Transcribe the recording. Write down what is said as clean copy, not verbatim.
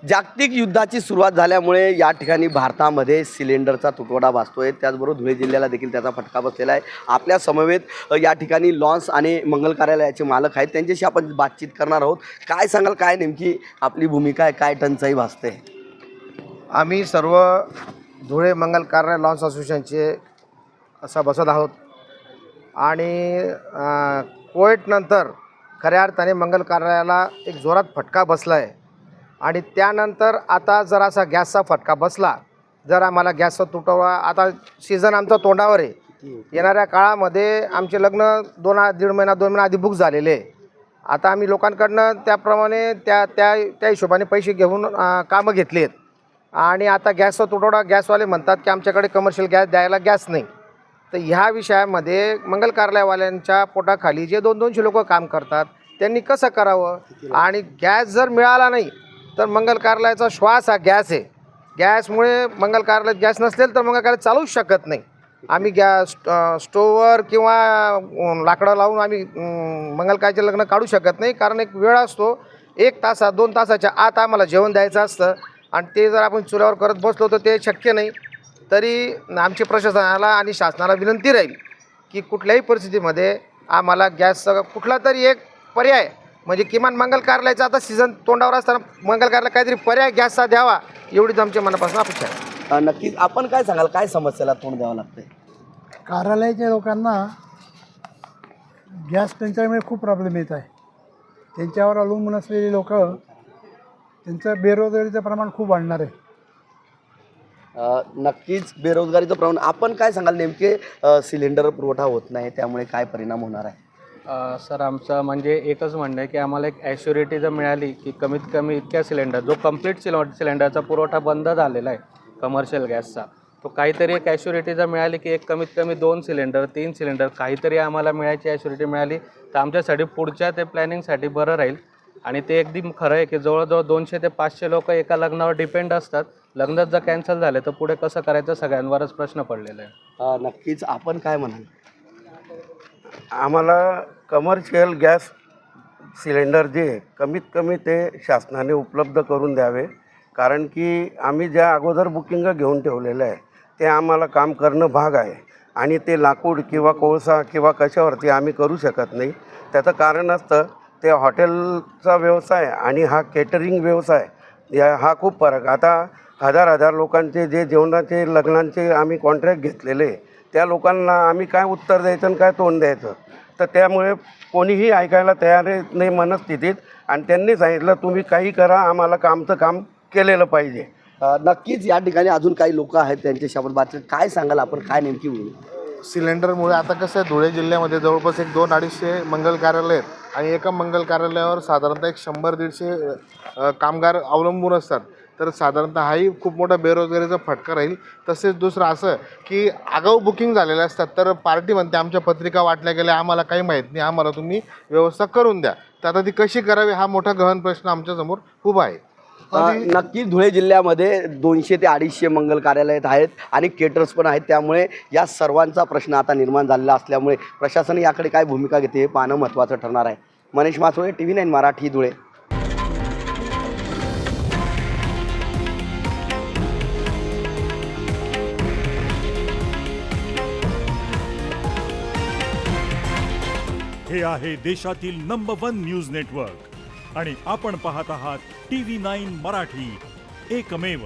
जागतिक युद्धाची सुरुवात झाल्यामुळे या ठिकाणी भारतामध्ये सिलेंडरचा तुटवडा भासतोय। त्याचबरोबर धुळे जिल्ह्याला देखील त्याचा फटका बसलेला आहे। आपल्या समवेत या ठिकाणी लॉन्स आणि मंगल कार्यालयाचे मालक आहेत, त्यांच्याशी आपण बातचीत करणार आहोत। काय सांगाल, काय नेमकी आपली भूमिका आहे, काय टंचाई भासते? आम्ही सर्व धुळे मंगल कार्यालय लॉन्स असोसिएशनचे असा बसत आहोत आणि कोविडनंतर खऱ्या अर्थाने मंगल कार्यालयाला एक जोरात फटका बसला आहे आणि त्यानंतर आता जरासा गॅसचा फटका बसला। जर आम्हाला गॅसचा तुटवडा, आता सीझन आमचा तोंडावर आहे। येणाऱ्या काळामध्ये आमचे लग्न 2 महिना आधी बुक झालेले आहे। आता आम्ही लोकांकडनं त्याप्रमाणे त्या हिशोबाने पैसे घेऊन कामं घेतली आहेत आणि आता गॅसचा तुटवडा, गॅसवाले म्हणतात की आमच्याकडे कमर्शियल गॅस द्यायला गॅस नाही। तर ह्या विषयामध्ये मंगल कार्यालयवाल्यांच्या पोटाखाली जे 200 लोक काम करतात त्यांनी कसं करावं आणि गॅस जर मिळाला नाही तर मंगल कार्यालयाचा श्वास हा गॅस आहे। गॅसमुळे मंगल कार्यालयात गॅस नसेल तर मंगल कार्यालय चालूच शकत नाही। आम्ही गॅस स्टोववर किंवा लाकडं लावून आम्ही मंगल कार्यालयाचे लग्न काढू शकत नाही, कारण एक वेळ असतो, 1 तास 2 तासाच्या आत आम्हाला जेवण द्यायचं असतं आणि ते जर आपण चुल्यावर करत बसलो तर ते शक्य नाही। तरी आमची प्रशासनाला आणि शासनाला विनंती राहील की कुठल्याही परिस्थितीमध्ये आम्हाला गॅसचा कुठला तरी एक पर्याय, म्हणजे किमान मंगल कार्यालयाचा आता सीझन तोंडावर असताना मंगल कार्यालयाला काहीतरी पर्याय गॅसचा द्यावा, एवढीच आमच्या मनापासून अपेक्षा आहे। नक्कीच आपण काय सांगाल, काय समस्येला तोंड द्यावं लागतंय? कार्यालयाच्या लोकांना गॅस टंचाईमुळे खूप प्रॉब्लेम येत आहे। त्यांच्यावर अवलंबून असलेली लोक, त्यांचं बेरोजगारीचं प्रमाण खूप वाढणार आहे। नक्कीच बेरोजगारीचं प्रमाण। आपण काय सांगाल, नेमके सिलेंडर पुरवठा होत नाही त्यामुळे काय परिणाम होणार आहे? सर, आमचं म्हणजे एकच म्हणणं आहे की आम्हाला एक ॲश्युरिटी जर मिळाली की कमीत कमी इतक्या सिलेंडर, जो कंप्लीट सिलेंडरचा पुरवठा बंद झालेला आहे कमर्शियल गॅसचा, तो काहीतरी एक ॲश्युरिटी जर मिळाली की एक कमीत कमी 2 सिलेंडर 3 सिलेंडर काहीतरी आम्हाला मिळायची ॲश्युरिटी मिळाली तर आमच्यासाठी पुढच्या ते प्लॅनिंगसाठी बरं राहील। आणि ते एकदम खरं आहे की जवळजवळ 200 ते 500 लोक एका लग्नावर डिपेंड असतात। लग्नच जर कॅन्सल झाले तर पुढे कसं करायचं, सगळ्यांवरच प्रश्न पडलेला आहे। नक्कीच आपण काय म्हणाल? आम्हाला कमर्शियल गॅस सिलेंडर जे कमीत कमी ते शासनाने उपलब्ध करून द्यावे, कारण की आम्ही ज्या अगोदर बुकिंग घेऊन ठेवलेलं आहे ते आम्हाला काम करणं भाग आहे आणि ते लाकूड किंवा कोळसा किंवा कशावरती आम्ही करू शकत नाही। त्याचं कारण असतं ते हॉटेलचा व्यवसाय आणि हा केटरिंग व्यवसाय हा खूप फरक। आता हजार लोकांचे जे जेवणाचे लग्नांचे आम्ही कॉन्ट्रॅक्ट घेतलेले, त्या लोकांना आम्ही काय उत्तर द्यायचं आणि काय तोंड द्यायचं, तर त्यामुळे कोणीही ऐकायला तयार नाही मनस्थितीत आणि त्यांनी सांगितलं तुम्ही काही करा, आम्हाला आमचं काम केलेलं पाहिजे। नक्कीच या ठिकाणी अजून काही लोक आहेत, त्यांच्याशी आपण बातचीत काय सांगाल, आपण काय नेमकी होईल? सिलेंडरमुळे आता कसं आहे, धुळे जिल्ह्यामध्ये जवळपास एक 200-250 मंगल कार्यालय आहेत आणि एका मंगल कार्यालयावर साधारणतः एक 100-150 कामगार अवलंबून असतात। तर साधारणतः हाही खूप मोठा बेरोजगारीचा फटका राहील। तसेच दुसरं असं की आगाऊ बुकिंग झालेले असतात, तर पार्टी म्हणते आमच्या पत्रिका वाटल्या गेल्या, आम्हाला काही माहीत नाही, आम्हाला तुम्ही व्यवस्था करून द्या। तर आता ती कशी करावी हा मोठा गहन प्रश्न आमच्यासमोर उभा आहे। नक्कीच धुळे जिल्ह्यामध्ये 200 ते 250 मंगल कार्यालय आहेत आणि केटर्स पण आहेत, त्यामुळे या सर्वांचा प्रश्न आता निर्माण झालेला असल्यामुळे प्रशासन याकडे काय भूमिका घेते हे पाहणं महत्त्वाचं ठरणार आहे। मनीष मासोळे, TV9 मराठी, धुळे। हे आहे देशातील नंबर 1 न्यूज नेटवर्क आणि आपण पाहत आहात TV9 मराठी, एकमेव।